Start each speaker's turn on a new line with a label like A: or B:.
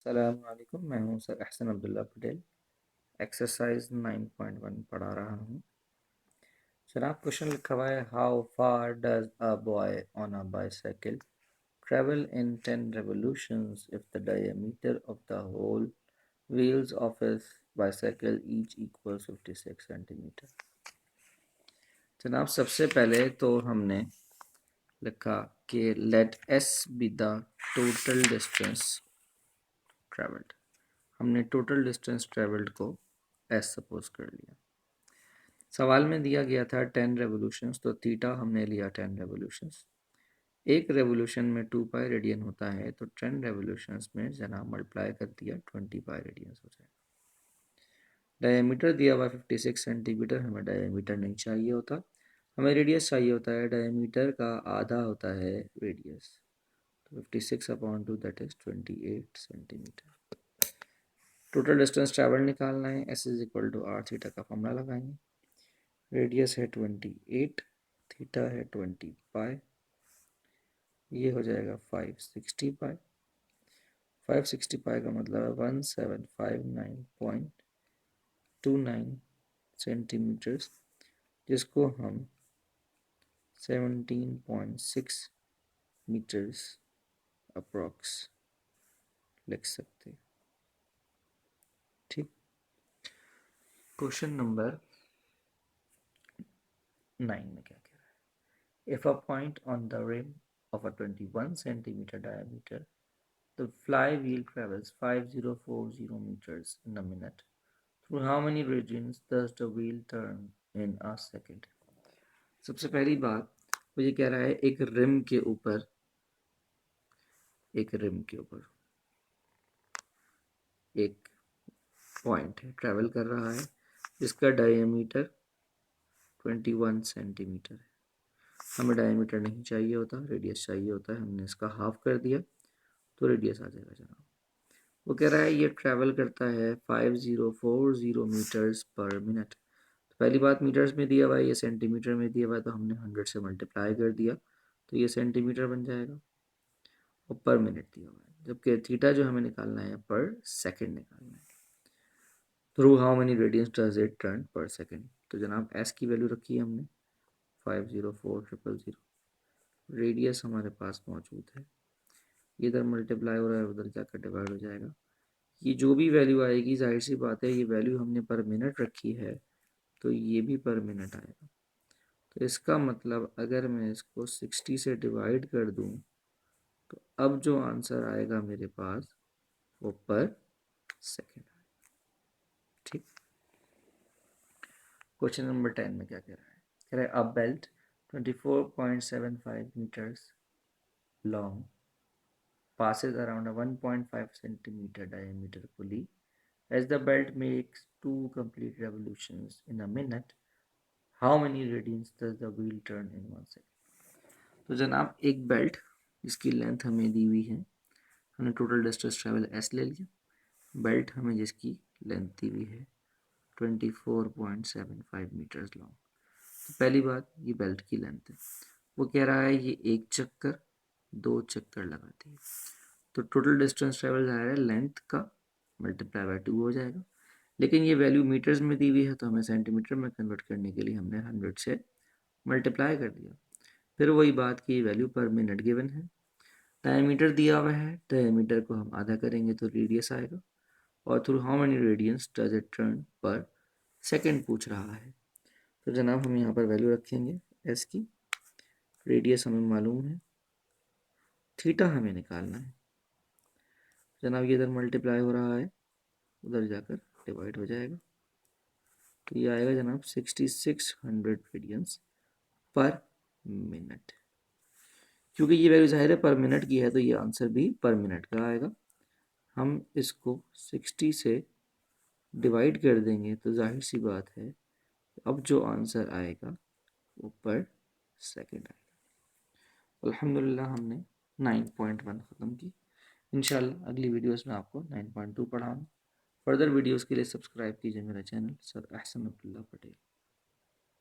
A: अस्सलाम वालेकुम, मैं हूं सर अहसन अब्दुल्ला पटेल। एक्सरसाइज 9.1 पढ़ा रहा हूं। जनाब क्वेश्चन लिखा हुआ है, how far does a boy on a bicycle travel in 10 revolutions if the diameter of the whole wheels of his bicycle each equals 56 centimeter। जनाब सबसे पहले तो हमने लिखा कि let s be the total distance traveled। हमने total distance travelled को S suppose कर लिया। सवाल में दिया गया था 10 रेवोल्यूशंस, तो थीटा हमने लिया 10 रेवोल्यूशंस। एक रेवोल्यूशन में 2 पाई रेडियन होता है, तो 10 रेवोल्यूशंस में जनाब मल्टीप्लाई कर दिया 20 पाई रेडियंस हो जाएगा। डायमीटर दिया हुआ 56 सेंटीमीटर, हमें डायमीटर नहीं चाहिए होता, हमें रेडियस चाहिए होता है। डायमीटर का आधा होता है रेडियस, तो 56/2 that is 28 centimetre. Total distance travel निकालना है, S is equal to R theta का फॉर्मूला लगाएंगे। रेडियस है 28, थीटा है 20 पाई, ये हो जाएगा 560 पाई। 560 पाई का मतलब है 1759.29 सेंटीमीटर्स, जिसको हम 17.6 मीटर्स अप्रॉक्स लिख सकते हैं। ठीक, क्वेश्चन नंबर 9 में क्या कह रहा है, if a point on the rim of a 21 centimeter diameter, the flywheel travels 5040 meters in a minute. Through how many regions does the wheel turn in a second? सबसे पहली बात वो ये कह रहा है, एक रिम के ऊपर एक पॉइंट है, ट्रैवल कर रहा है, जिसका डायमीटर 21 सेंटीमीटर है। हमें डायमीटर नहीं चाहिए होता, रेडियस चाहिए होता है। हमने इसका हाफ कर दिया तो रेडियस आ जाएगा जनाब। वो कह रहा है ये ट्रैवल करता है 5040 मीटर्स पर मिनट। तो पहली बात मीटर्स में दिया हुआ है, ये सेंटीमीटर में दिया हुआ है, तो हमने 100 से मल्टीप्लाई कर दिया तो ये सेंटीमीटर बन जाएगा, और पर मिनट दिया हुआ है। जबकि थीटा जो हमें निकालना है पर सेकंड निकालना है। Through how many radians does it turn per second, तो जनाब एस की वैल्यू रखी है हमने 504000। रेडियस हमारे पास मौजूद है, इधर मल्टीप्लाई हो रहा है, उधर जाकर डिवाइड हो जाएगा। ये जो भी वैल्यू आएगी, जाहिर सी बात है ये वैल्यू हमने पर मिनट रखी है, तो ये भी पर मिनट आएगा। तो इसका मतलब अगर मैं इसको 60 से डिवाइड कर दूं, तो अब जो आंसर आएगा मेरे पास वो पर सेकेंड आएगा। ठीक, क्वेश्चन नंबर 10 में क्या कह रहा है, कह रहा है a belt 24.75 metres long passes around a 1.5 centimeter diameter pulley. As the belt makes 2 complete revolutions in a minute, how many radians does the wheel turn in 1 second? तो जनाब एक बेल्ट जिसकी लेंथ हमें दी हुई है, हमने टोटल डिस्टेंस ट्रेवल एस ले लिया, बेल्ट हमें जिसकी लेंथ दी हुई है 24.75 मीटर्स लॉन्ग। तो पहली बात ये बेल्ट की लेंथ है, वो कह रहा है ये एक चक्कर 2 चक्कर लगाती है, तो टोटल डिस्टेंस ट्रेवल जा रहा है लेंथ का मल्टीप्लाई बाय 2 हो जाएगा। लेकिन ये वैल्यू मीटर्स में दी हुई है, तो हमें सेंटीमीटर में कन्वर्ट करने के लिए हमने 100 से मल्टीप्लाई कर दिया। फिर वही बात की वैल्यू पर मिनट गिवन है, डायमीटर दिया हुआ है, डायमीटर को हम आधा करेंगे तो रेडियस आएगा, और through how many radians does it turn per second पूछ रहा है। तो जनाब हम यहाँ पर वैल्यू रखेंगे एस की, रेडियस हमें मालूम है, थीटा हमें निकालना है। जनाब ये इधर मल्टीप्लाई हो रहा है, उधर जाकर डिवाइड हो जाएगा, तो ये आएगा जनाब 6600 रेडियंस पर मिनट। क्योंकि ये वैल्यू जाहिर है पर मिनट की है, तो ये आंसर भी पर मिनट का आएगा। हम इसको 60 से डिवाइड कर देंगे तो जाहिर सी बात है अब जो आंसर आएगा वो पर सेकंड आएगा। अल्हम्दुलिल्लाह हमने 9.1 ख़त्म की। इंशाल्लाह अगली वीडियोस में आपको 9.2 पढ़ाऊँ। फर्दर वीडियोस के लिए सब्सक्राइब कीजिए मेरा चैनल सर अहसन अब्दुल्ला पटेल।